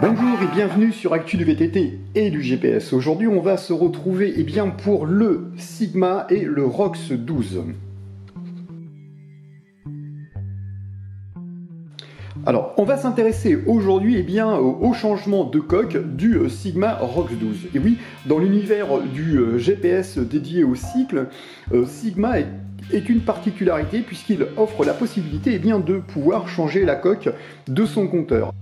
Bonjour et bienvenue sur Actu du VTT et du GPS. Aujourd'hui, on va se retrouver pour le Sigma et le ROX 12. Alors, on va s'intéresser aujourd'hui au changement de coque du Sigma ROX 12. Et oui, dans l'univers du GPS dédié au cycle, Sigma est une particularité puisqu'il offre la possibilité de pouvoir changer la coque de son compteur.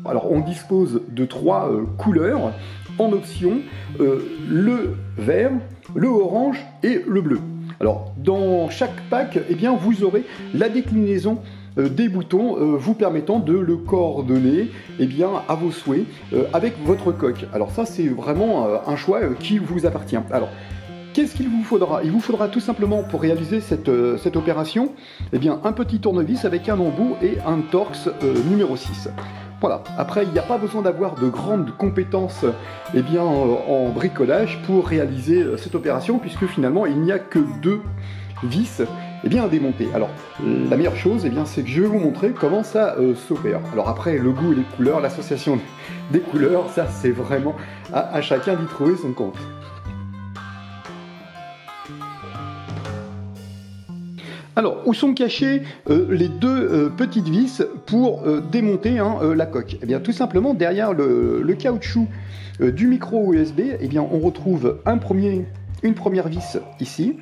Alors on dispose de trois couleurs en option, le vert, le orange et le bleu. Alors dans chaque pack, vous aurez la déclinaison des boutons vous permettant de le coordonner à vos souhaits avec votre coque. Alors ça c'est vraiment un choix qui vous appartient. Alors qu'est-ce qu'il vous faudra? Il vous faudra tout simplement pour réaliser cette opération un petit tournevis avec un embout et un Torx numéro 6. Voilà, après il n'y a pas besoin d'avoir de grandes compétences en bricolage pour réaliser cette opération puisque finalement il n'y a que deux vis à démonter. Alors la meilleure chose c'est que je vais vous montrer comment ça s'opère. Alors après le goût et les couleurs, l'association des couleurs, ça c'est vraiment à chacun d'y trouver son compte. Alors, où sont cachées les deux petites vis pour démonter la coque? Tout simplement derrière le caoutchouc du micro USB, on retrouve une première vis ici.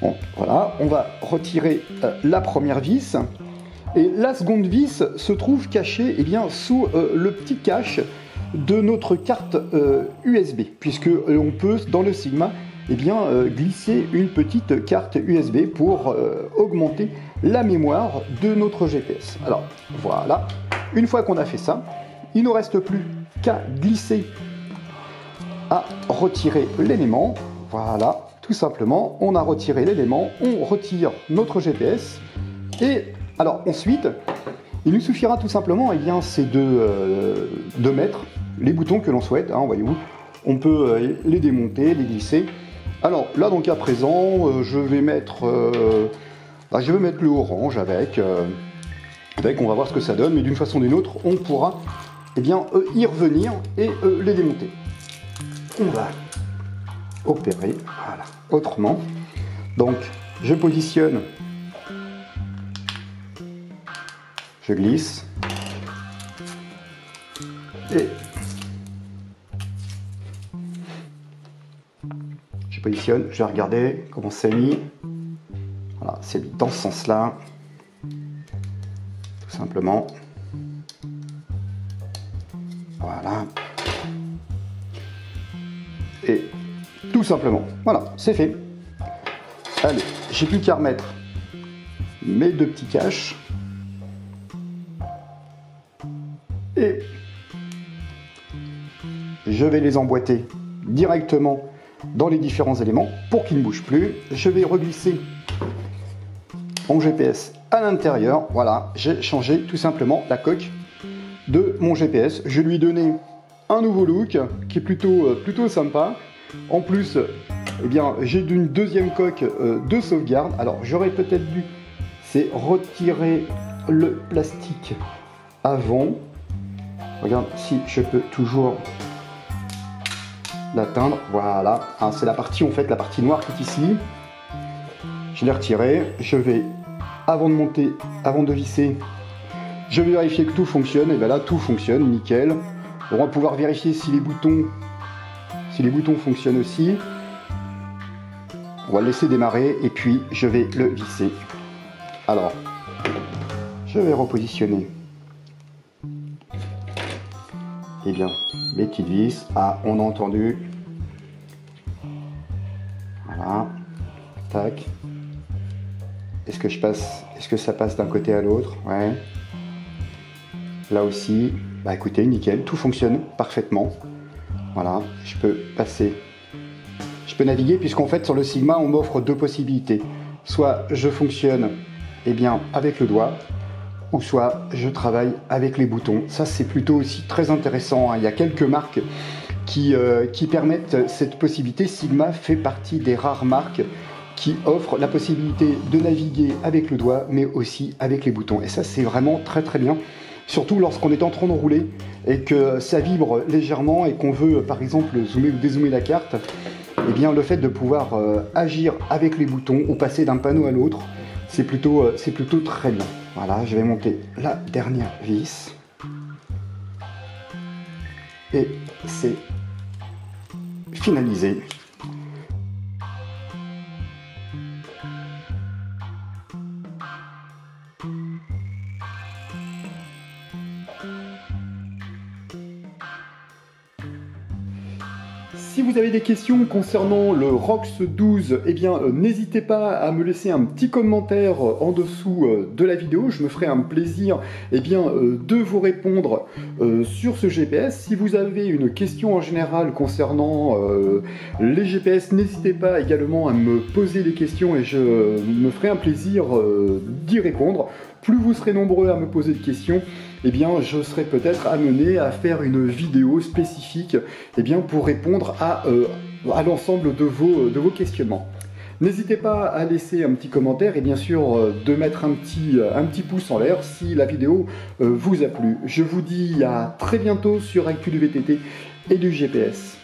Bon, voilà, on va retirer la première vis. Et la seconde vis se trouve cachée sous le petit cache de notre carte USB, puisque on peut, dans le Sigma, glisser une petite carte USB pour augmenter la mémoire de notre GPS. Alors voilà, une fois qu'on a fait ça, il ne reste plus qu'à glisser, à retirer l'élément. Voilà, tout simplement, on a retiré l'élément, on retire notre GPS et alors ensuite, il nous suffira tout simplement c'est de mettre les boutons que l'on souhaite, voyez-vous, on peut les démonter, les glisser. Alors là donc à présent je vais mettre le orange avec, on va voir ce que ça donne, mais d'une façon ou d'une autre on pourra y revenir et les démonter. On va opérer voilà, autrement. Donc je positionne, je glisse et je positionne, je vais regarder comment c'est mis. Voilà, c'est mis dans ce sens-là. Tout simplement. Voilà. Et tout simplement. Voilà, c'est fait. Allez, j'ai plus qu'à remettre mes deux petits caches. Et je vais les emboîter directement dans les différents éléments pour qu'ils ne bougent plus. Je vais reglisser mon GPS à l'intérieur. Voilà, j'ai changé tout simplement la coque de mon GPS. Je lui ai donné un nouveau look qui est plutôt sympa. En plus, j'ai une deuxième coque de sauvegarde. Alors j'aurais peut-être dû retirer le plastique avant. Regarde si je peux toujours l'atteindre, voilà, c'est la partie la partie noire qui est ici. Je l'ai retiré, je vais, avant de visser, je vais vérifier que tout fonctionne, et bien là tout fonctionne, nickel. On va pouvoir vérifier si les boutons fonctionnent aussi. On va le laisser démarrer et puis je vais le visser. Alors, je vais repositionner mes petites vis. Ah, on a entendu. Voilà. Tac. Est-ce que ça passe d'un côté à l'autre? Ouais. Là aussi. Bah écoutez, nickel, tout fonctionne parfaitement. Voilà, je peux naviguer puisqu'en fait sur le Sigma on m'offre deux possibilités. Soit je fonctionne avec le doigt, ou soit je travaille avec les boutons. Ça c'est plutôt aussi très intéressant, hein. Il y a quelques marques qui permettent cette possibilité. Sigma fait partie des rares marques qui offrent la possibilité de naviguer avec le doigt, mais aussi avec les boutons. Et ça, c'est vraiment très très bien. Surtout lorsqu'on est en train de rouler et que ça vibre légèrement et qu'on veut, par exemple, zoomer ou dézoomer la carte, eh bien, le fait de pouvoir agir avec les boutons ou passer d'un panneau à l'autre, c'est plutôt très bien. Voilà, je vais monter la dernière vis. Et c'est finalisé. Si vous avez des questions concernant le ROX 12, eh bien n'hésitez pas à me laisser un petit commentaire en dessous de la vidéo. Je me ferai un plaisir de vous répondre sur ce GPS. Si vous avez une question en général concernant les GPS, n'hésitez pas également à me poser des questions et je me ferai un plaisir d'y répondre. Plus vous serez nombreux à me poser de questions, eh bien, je serai peut-être amené à faire une vidéo spécifique pour répondre à l'ensemble de vos questionnements. N'hésitez pas à laisser un petit commentaire et bien sûr de mettre un petit pouce en l'air si la vidéo vous a plu. Je vous dis à très bientôt sur Actu du VTT et du GPS.